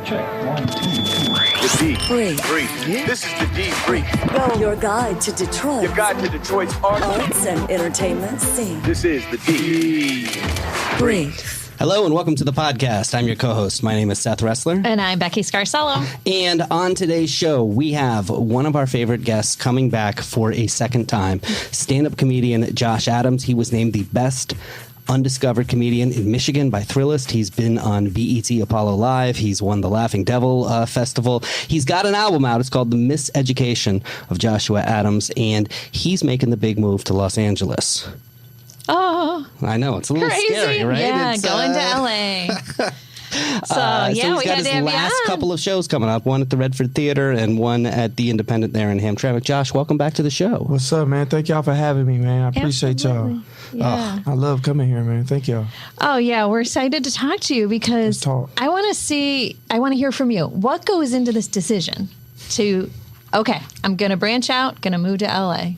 Check. 1, 2, 3. The D. Brief. This is the D Brief. Go. Your guide to Detroit. Your guide to Detroit's arts and entertainment scene. This is the D Brief. Hello and welcome to the podcast. I'm your co-host. My name is Seth Wrestler. And I'm Becky Scarcello. And on today's show, we have one of our favorite guests coming back for a second time. Stand-up comedian Josh Adams. He was named the best Undiscovered Comedian in Michigan by Thrillist. He's been on BET Apollo Live. He's won the Laughing Devil Festival. He's got an album out. It's called The Miseducation of Joshua Adams. And he's making the big move to Los Angeles. Oh, I know. It's a little crazy. Scary, right? Yeah, it's, going to LA. So he's we got had to his last couple of shows coming up, one at the Redford Theater and one at the Independent there in Hamtramck. Josh, welcome back to the show. What's up, man? Thank y'all for having me, man. I appreciate Absolutely. y'all. Yeah. I love coming here, man. Thank y'all. Oh, yeah. We're excited to talk to you because I want to hear from you. What goes into this decision to, okay, I'm going to branch out, going to move to LA?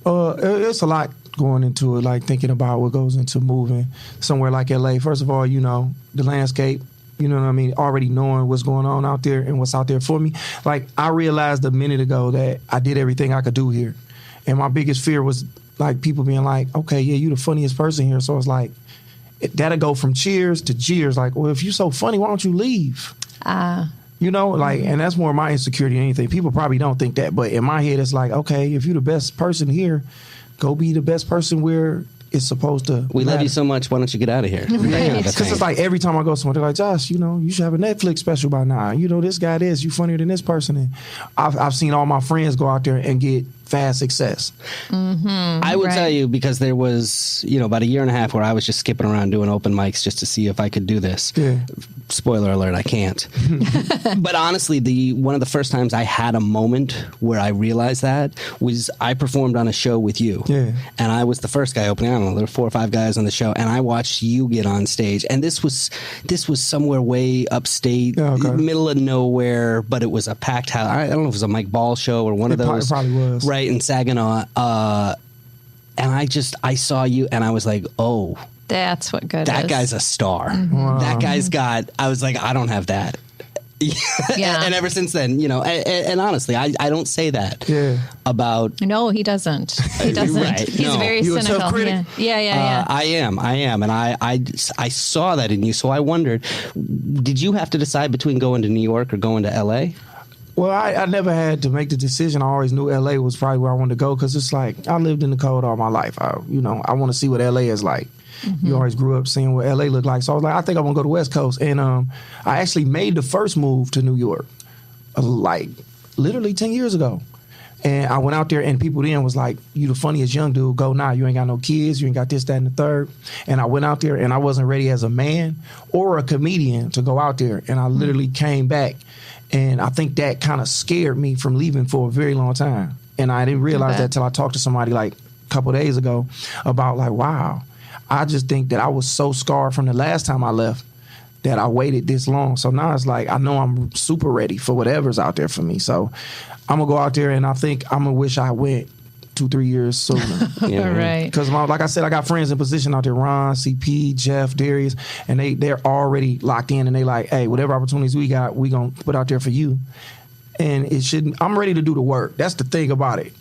It's a lot going into it, like thinking about what goes into moving somewhere like LA. First of all, you know, the landscape, you know what I mean, already knowing what's going on out there and what's out there for me. Like, I realized a minute ago that I did everything I could do here. And my biggest fear was, like, people being like, okay, yeah, you the funniest person here. So it's like, that'll go from cheers to jeers. Like, well, if you're so funny, why don't you leave? You know, like, and that's more my insecurity than anything. People probably don't think that. But in my head, it's like, okay, if you're the best person here, go be the best person where it's supposed to. We love you so much. Why don't you get out of here? Because it's like every time I go somewhere, they're like, Josh, you know, you should have a Netflix special by now. You know, this guy you funnier than this person. And I've seen all my friends go out there and get fast success. Mm-hmm, I would tell you, because there was, you know, about a year and a half where I was just skipping around doing open mics just to see if I could do this. Yeah. Spoiler alert, I can't. But honestly, one of the first times I had a moment where I realized that was I performed on a show with you. Yeah. And I was the first guy opening. I don't know, there were 4 or 5 guys on the show, and I watched you get on stage. And this was somewhere way upstate, middle of nowhere, but it was a packed house. I don't know if it was a Mike Ball show or one of those. It probably was. Right, in Saginaw. And I saw you, and I was like, oh. That's what good That is. guy's a star. Mm-hmm. Wow. That guy's I was like, I don't have that. Yeah. And ever since then, you know, and honestly, I don't say that about. No, he doesn't. He doesn't. Right. He's No. very You a cynical. self-critic? Yeah. I am. And I saw that in you. So I wondered, did you have to decide between going to New York or going to LA? Well, I never had to make the decision. I always knew LA was probably where I wanted to go because it's like I lived in the cold all my life. I want to see what LA is like. Mm-hmm. You always grew up seeing what LA looked like. So I was like, I think I want to go to the West Coast. And I actually made the first move to New York, like literally 10 years ago. And I went out there and people then was like, you the funniest young dude, go now. You ain't got no kids. You ain't got this, that, and the third. And I went out there and I wasn't ready as a man or a comedian to go out there. And I literally came back. And I think that kind of scared me from leaving for a very long time. And I didn't realize that till I talked to somebody like a couple of days ago about like, wow, I just think that I was so scarred from the last time I left that I waited this long. So now it's like, I know I'm super ready for whatever's out there for me. So I'm going to go out there and I think I'm going to wish I went 2-3 years sooner. Right. Because like I said, I got friends in position out there, Ron, CP, Jeff, Darius, and they're already locked in and they like, hey, whatever opportunities we got, we going to put out there for you. And I'm ready to do the work. That's the thing about it.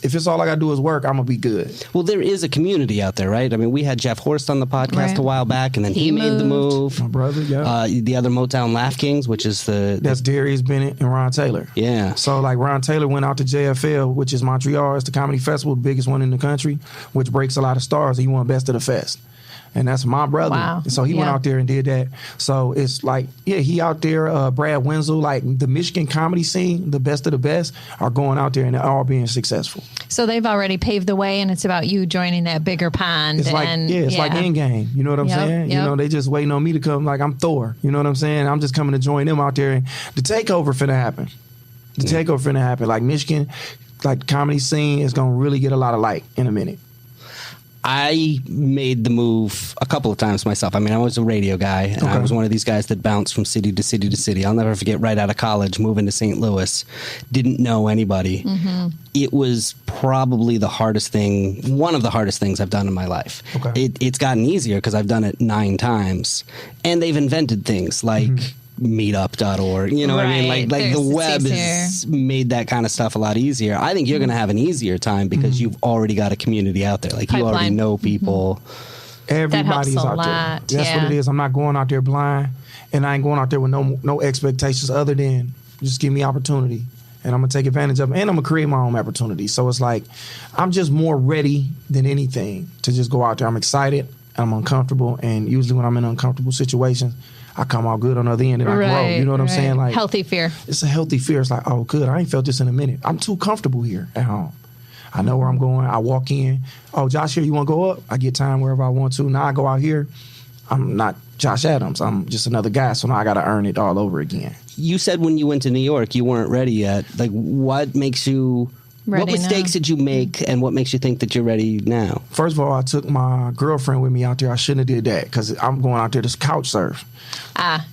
If it's all I got to do is work, I'm going to be good. Well, there is a community out there, right? I mean, we had Jeff Horst on the podcast a while back, and then he made the move. My brother, yeah. The other Motown Laugh Kings, which is That's Darius Bennett and Ron Taylor. Yeah. So, like, Ron Taylor went out to JFL, which is Montreal. It's the comedy festival, the biggest one in the country, which breaks a lot of stars. He won Best of the Fest. And that's my brother. Wow. So he went out there and did that. So it's like, yeah, he out there, Brad Wenzel, like the Michigan comedy scene, the best of the best, are going out there and they're all being successful. So they've already paved the way and it's about you joining that bigger pond. It's like, it's like Endgame. You know what I'm saying? Yep. You know, they just waiting on me to come like I'm Thor. You know what I'm saying? I'm just coming to join them out there. And the takeover finna happen. Like Michigan, like comedy scene is going to really get a lot of light in a minute. I made the move a couple of times myself. I mean, I was a radio guy, and I was one of these guys that bounced from city to city to city. I'll never forget, right out of college, moving to St. Louis, didn't know anybody. Mm-hmm. It was probably the hardest thing, one of the hardest things I've done in my life. It's gotten easier because I've done it 9 times. And they've invented things like meetup.org. You know what I mean? Right. Like the It's web has made that kind of stuff a lot easier. I think you're going to have an easier time because you've already got a community out there. Like you already Pipeline. know people. Everybody's a out lot, there. That's yeah. what it is. I'm not going out there blind, and I ain't going out there with no expectations other than just give me opportunity, and I'm gonna take advantage of it, and I'm gonna create my own opportunity. So it's like I'm just more ready than anything to just go out there. I'm excited, I'm uncomfortable, and usually when I'm in uncomfortable situations, I come out good on the other end and I grow. You know what I'm saying? Like healthy fear. It's a healthy fear. It's like, oh, good. I ain't felt this in a minute. I'm too comfortable here at home. I know where I'm going. I walk in. Oh, Josh here, you want to go up? I get time wherever I want to. Now I go out here. I'm not Josh Adams. I'm just another guy. So now I got to earn it all over again. You said when you went to New York, you weren't ready yet. Like, what makes you... Ready what mistakes now. did you make, and what makes you think that you're ready now? First of all, I took my girlfriend with me out there. I shouldn't have did that because I'm going out there to couch surf.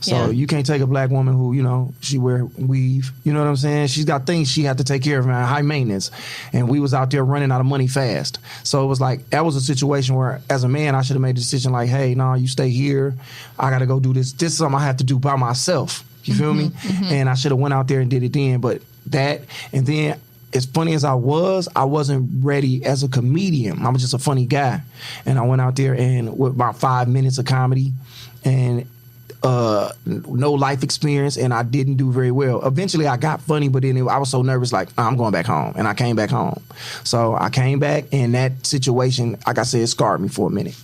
So you can't take a black woman who, you know, she wear weave. You know what I'm saying? She's got things she had to take care of, man, high maintenance. And we was out there running out of money fast. So it was like, that was a situation where as a man, I should have made a decision like, hey, no, you stay here. I got to go do this. This is something I have to do by myself. You feel me? And I should have went out there and did it then. But that, and then as funny as I wasn't ready as a comedian. I was just a funny guy. And I went out there and with about 5 minutes of comedy and no life experience, and I didn't do very well. Eventually, I got funny, but then I was so nervous, like, I'm going back home. And I came back home. So I came back, and that situation, like I said, it scarred me for a minute.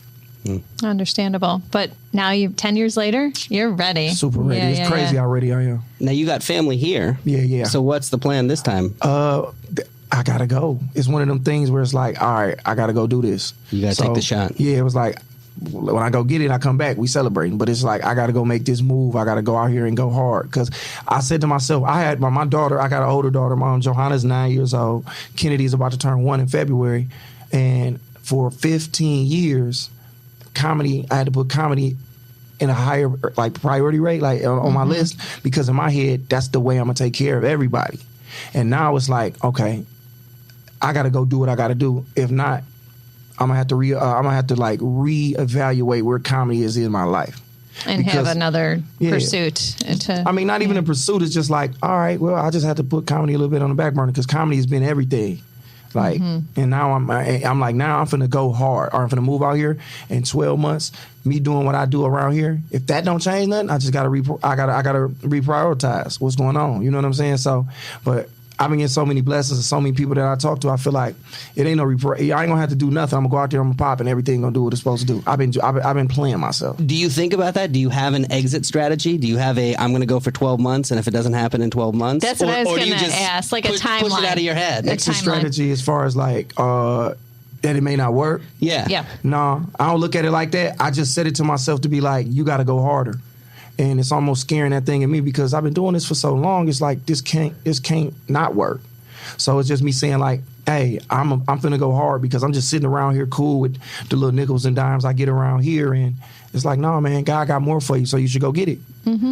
Understandable. But now 10 years later, you're ready. Super ready. It's crazy how ready I am. Now, you got family here. Yeah. So what's the plan this time? I gotta go. It's one of them things where it's like, all right, I gotta go do this. You gotta take the shot. Yeah, it was like, when I go get it, I come back, we celebrating. But it's like, I gotta go make this move. I gotta go out here and go hard. Because I said to myself, I had my daughter, I got an older daughter. My Johanna's 9 years old. Kennedy's about to turn 1 in February. And for 15 years, comedy, I had to put comedy in a higher like priority rate, like on my list, because in my head, that's the way I'm gonna take care of everybody. And now it's like, okay, I gotta go do what I gotta do. If not, I'm gonna have to reevaluate where comedy is in my life. And have another pursuit. I mean, not even a pursuit. It's just like, all right, well, I just have to put comedy a little bit on the back burner because comedy has been everything. Like, and now I'm like, now I'm finna go hard, or I'm finna move out here in 12 months. Me doing what I do around here, if that don't change nothing, I just gotta reprioritize what's going on. You know what I'm saying? So, but I've been getting so many blessings and so many people that I talk to. I feel like it ain't I ain't gonna have to do nothing. I'm gonna go out there, I'm gonna pop, and everything gonna do what it's supposed to do. I've been playing myself. Do you think about that? Do you have an exit strategy? Do you have I'm going to go for 12 months, and if it doesn't happen in 12 months? That's what I was going going to ask, like a timeline. Push it out of your head. Exit strategy as far as like, that it may not work. Yeah. No, I don't look at it like that. I just said it to myself to be like, you gotta go harder. And it's almost scaring that thing in me because I've been doing this for so long. It's like, this can't not work. So it's just me saying like, hey, I'm finna go hard because I'm just sitting around here cool with the little nickels and dimes I get around here. And it's like, no, man, God got more for you, so you should go get it.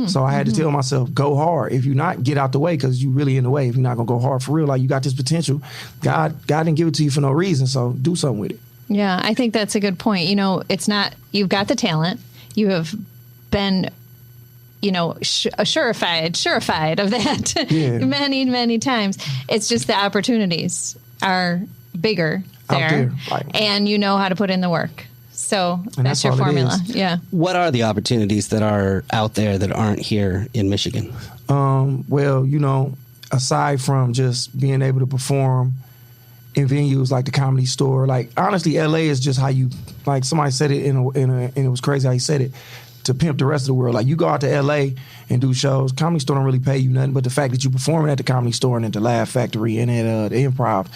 So I had to tell myself, go hard. If you're not, get out the way because you really in the way. If you're not gonna go hard for real, like you got this potential, God didn't give it to you for no reason, so do something with it. Yeah, I think that's a good point. You know, it's not, you've got the talent. You have been, you know, surefied of that many, many times. It's just the opportunities are bigger there. And you know how to put in the work. So that's your formula. Yeah. What are the opportunities that are out there that aren't here in Michigan? Well, you know, aside from just being able to perform in venues like the Comedy Store, like honestly, LA is just how you, like somebody said it and it was crazy how he said it, to pimp the rest of the world. Like you go out to LA and do shows, Comedy Store don't really pay you nothing, but the fact that you performing at the Comedy Store and at the Laugh Factory and at the Improv,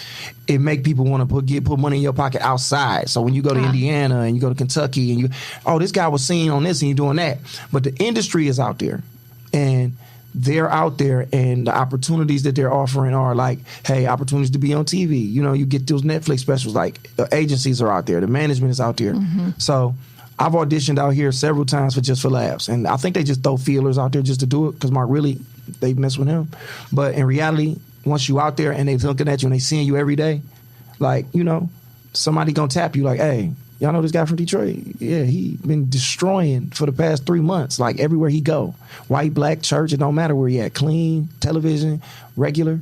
it make people want to put money in your pocket outside. So when you go to Indiana and you go to Kentucky and this guy was seen on this and you're doing that. But the industry is out there and they're out there, and the opportunities that they're offering are like, hey, opportunities to be on TV. You know, you get those Netflix specials, like the agencies are out there, the management is out there. So I've auditioned out here several times for laughs, and I think they just throw feelers out there just to do it because they mess with him. But in reality, once you out there and they looking at you and they seeing you every day, like, you know, somebody gonna tap you like, hey, y'all know this guy from Detroit? Yeah, he been destroying for the past 3 months, like everywhere he go. White, black, church, it don't matter where he at. Clean, television, regular,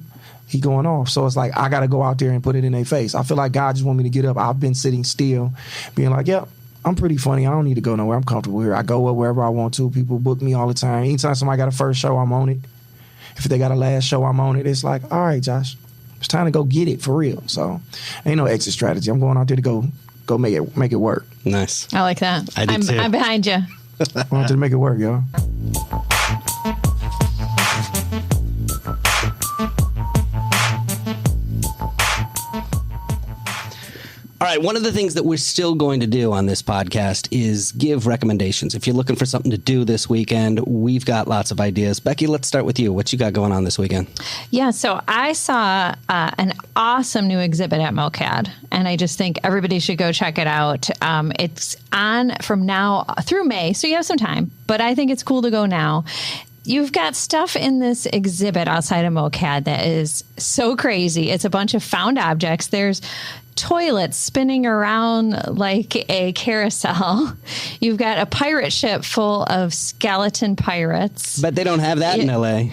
he going off. So it's like, I got to go out there and put it in their face. I feel like God just want me to get up. I've been sitting still, being like, yep, I'm pretty funny. I don't need to go nowhere. I'm comfortable here. I go wherever I want to. People book me all the time. Anytime somebody got a first show, I'm on it. If they got a last show, I'm on it. It's like, all right, Josh, it's time to go get it for real. So ain't no exit strategy. I'm going out there to go make it work. Nice. I like that. I do too. I'm behind you. I'm going out there to make it work, y'all. All right, one of the things that we're still going to do on this podcast is give recommendations. If you're looking for something to do this weekend, we've got lots of ideas. Becky, let's start with you. What you got going on this weekend? Yeah, so I saw an awesome new exhibit at MoCAD, and I just think everybody should go check it out. It's on from now through May, so you have some time, but I think it's cool to go now. You've got stuff in this exhibit outside of MoCAD that is so crazy. It's a bunch of found objects. There's toilets spinning around like a carousel. You've got a pirate ship full of skeleton pirates. But they don't have that in LA.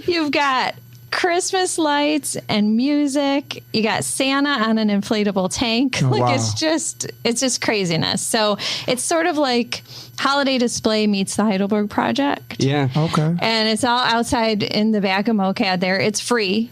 You've got Christmas lights and music. You got Santa on an inflatable tank. Oh, like wow. it's just craziness. So it's sort of like Holiday Display meets the Heidelberg Project. Yeah. Okay. And it's all outside in the back of MoCAD there. It's free.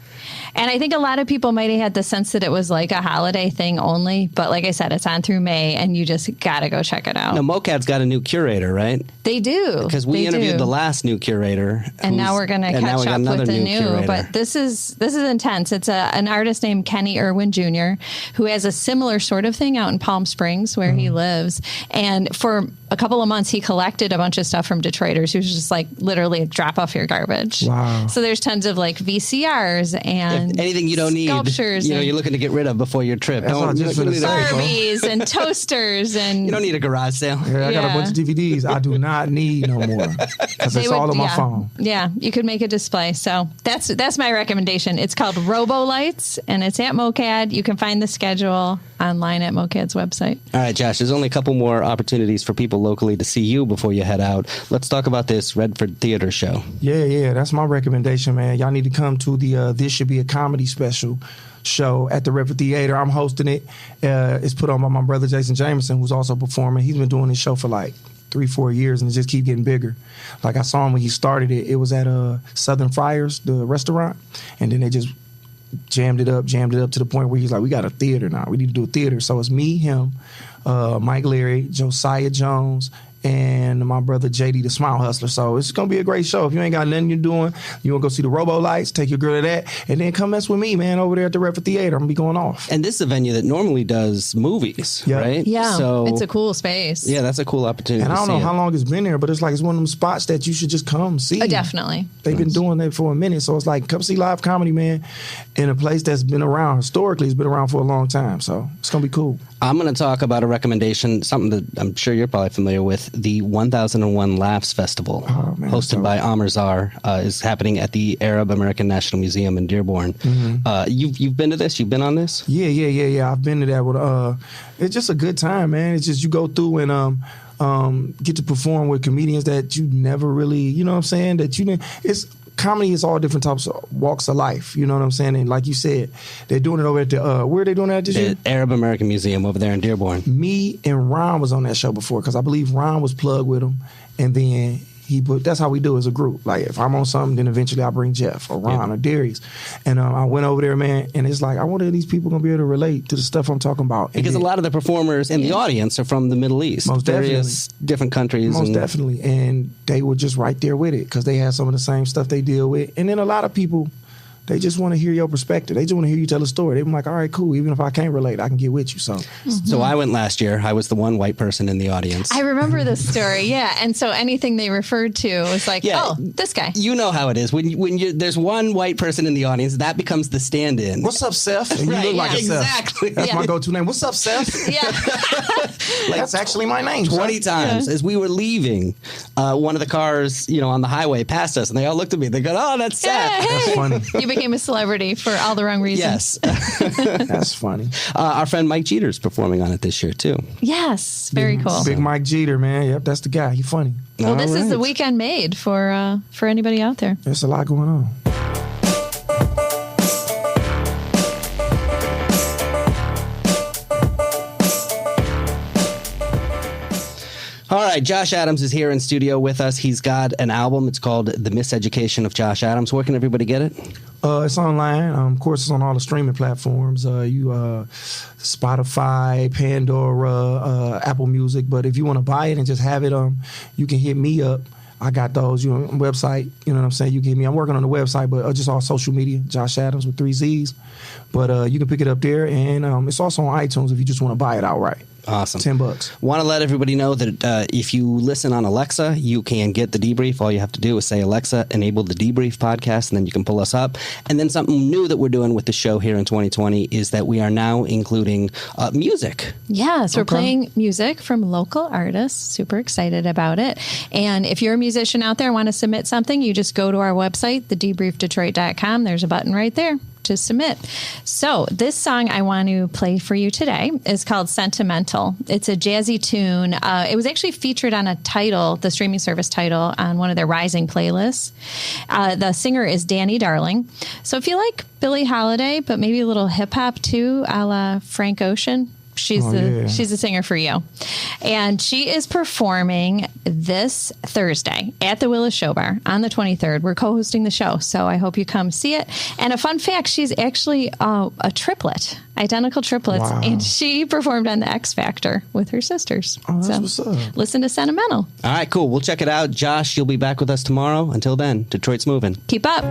And I think a lot of people might have had the sense that it was like a holiday thing only. But like I said, it's on through May, and you just got to go check it out. Now, MoCAD's got a new curator, right? They do. Because we interviewed the last new curator. And now we're going to catch up with the new. Curator. But this is intense. It's an artist named Kenny Irwin Jr., who has a similar sort of thing out in Palm Springs where he lives. And for a couple of months, he collected a bunch of stuff from Detroiters who's just like literally drop off your garbage. Wow. So there's tons of like VCRs and anything you don't need, sculptures, you're looking to get rid of before your trip. That's all just for the sake, Barbies and toasters and You don't need a garage sale. Yeah, I got a bunch of DVDs I do not need no more because it's all on my phone. Yeah, you could make a display. So that's my recommendation. It's called Robo Lights, and it's at MoCAD. You can find the schedule online at MoCAD's website. All right, Josh, there's only a couple more opportunities for people locally to see you before you head out. Let's talk about this Redford Theater show. Yeah, that's my recommendation, man. Y'all need to come to the This Should Be a Comedy special show at the Redford Theater. I'm hosting it. It's put on by my brother Jason Jameson, who's also performing. He's been doing this show for like 3-4 years, and it just keep getting bigger. Like I saw him when he started it. It was at Southern Friars, the restaurant, and then they just jammed it up to the point where he's like, we got a theater now. We need to do a theater. So it's me, him, Mike Leary, Josiah Jones, and my brother JD, the Smile Hustler. So it's going to be a great show. If you ain't got nothing you're doing, you want to go see the Robo Lights, take your girl to that, and then come mess with me, man, over there at the Redford Theater. I'm going to be going off. And this is a venue that normally does movies, right? Yeah, so, it's a cool space. Yeah, that's a cool opportunity. And I don't to know see how it. long it's been there, but it's like it's one of them spots that you should just come see. Definitely. They've been doing that for a minute. So it's like, come see live comedy, man, in a place that's been around. Historically, it's been around for a long time. So it's going to be cool. I'm going to talk about a recommendation, something that I'm sure you're probably familiar with, the 1001 Laughs Festival, hosted by Amr Zar, is happening at the Arab American National Museum in Dearborn. You've been to this? You've been on this? Yeah. I've been to that. With, it's just a good time, man. It's just you go through and get to perform with comedians that you never really, you know what I'm saying? That you didn't. Comedy is all different types of walks of life. You know what I'm saying? And like you said, they're doing it over at the, where are they doing that this year? The Arab American Museum over there in Dearborn. Me and Ron was on that show before because I believe Ron was plugged with him. And then that's how we do as a group. Like if I'm on something, then eventually I bring Jeff or Ron or Darius. And I went over there, man, and it's like, I wonder if these people going to be able to relate to the stuff I'm talking about. Because a lot of the performers in the audience are from the Middle East. Most various different countries. Most definitely. And they were just right there with it because they had some of the same stuff they deal with. And then a lot of people, they just want to hear your perspective. They just want to hear you tell a story. They're like, all right, cool. Even if I can't relate, I can get with you. So I went last year. I was the one white person in the audience. I remember this story, yeah. And so anything they referred to was like, oh, this guy. You know how it is. When there's one white person in the audience, that becomes the stand-in. What's up, Seth? And you look like a Seth. Exactly. That's my go-to name. What's up, Seth? Yeah. That's actually my name. 20 times as we were leaving, one of the cars, on the highway passed us, and they all looked at me. They go, "Oh, that's Seth." Yeah, hey. That's funny. You became a celebrity for all the wrong reasons. Yes. That's funny. Our friend Mike Jeter's performing on it this year, too. Yes, very cool. Big Mike Jeter, man. Yep, that's the guy. He funny. Well, this is the All right. weekend made for anybody out there. There's a lot going on. All right, Josh Adams is here in studio with us. He's got an album. It's called The Miseducation of Josh Adams. Where can everybody get it? It's online. Of course, it's on all the streaming platforms. Spotify, Pandora, Apple Music. But if you want to buy it and just have it, you can hit me up. I got those. Website. You know what I'm saying? You can hit me. I'm working on the website, but just all social media. Josh Adams with 3 Z's. But you can pick it up there, and it's also on iTunes if you just want to buy it outright. Awesome. $10. Want to let everybody know that if you listen on Alexa, you can get the debrief. All you have to do is say, Alexa, enable the debrief podcast, and then you can pull us up. And then something new that we're doing with the show here in 2020 is that we are now including music. Yes, we're playing music from local artists. Super excited about it. And if you're a musician out there and want to submit something, you just go to our website, thedebriefdetroit.com. There's a button right there to submit. So this song I want to play for you today is called Sentimental. It's a jazzy tune. It was actually featured on the streaming service Tidal, on one of their Rising playlists. The singer is Danny Darling. So if you like Billie Holiday, but maybe a little hip hop too, a la Frank Ocean, she's the singer for you. And she is performing this Thursday at the Willis Show Bar on the 23rd. We're co-hosting the show, so I hope you come see it. And a fun fact, she's actually a triplet, identical triplets, and she performed on the X Factor with her sisters. Oh, that's what's up. Listen to Sentimental. All right, cool. We'll check it out. Josh, you'll be back with us tomorrow. Until then, Detroit's moving. Keep up.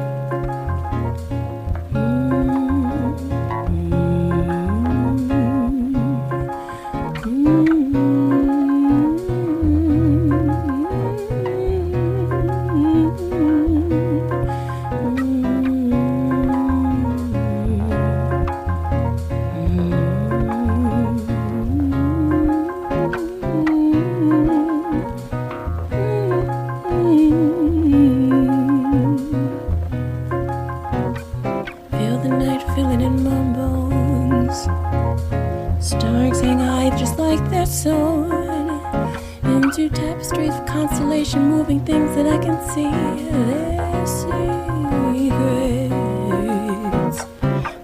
Into tapestries of constellation, moving things that I can see. Their secrets,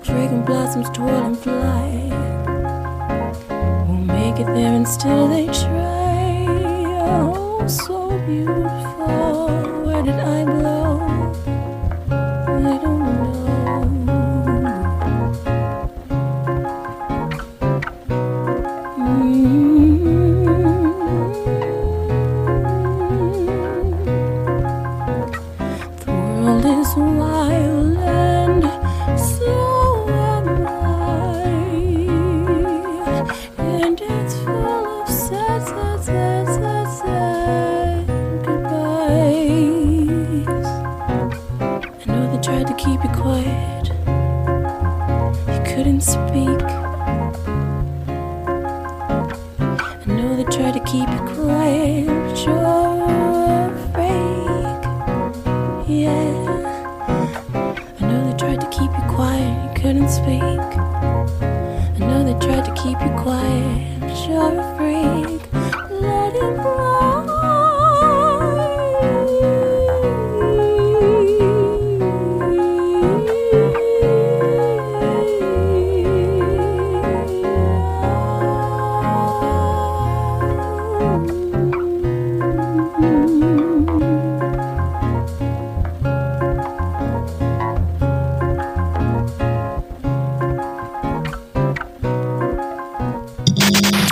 fragrant blossoms twirl and fly. Won't make it there, and still they try. Oh, so beautiful. Where did I blow? I don't know. Wild and so am I, and it's full of sad goodbyes. I know they tried to keep you quiet, you couldn't speak. I know they tried to keep you quiet, but you're afraid. Yeah, tried to keep you quiet, you couldn't speak. I know they tried to keep you quiet, but you're a freak. Let it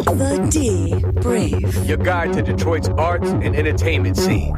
The D Brief. Your guide to Detroit's arts and entertainment scene.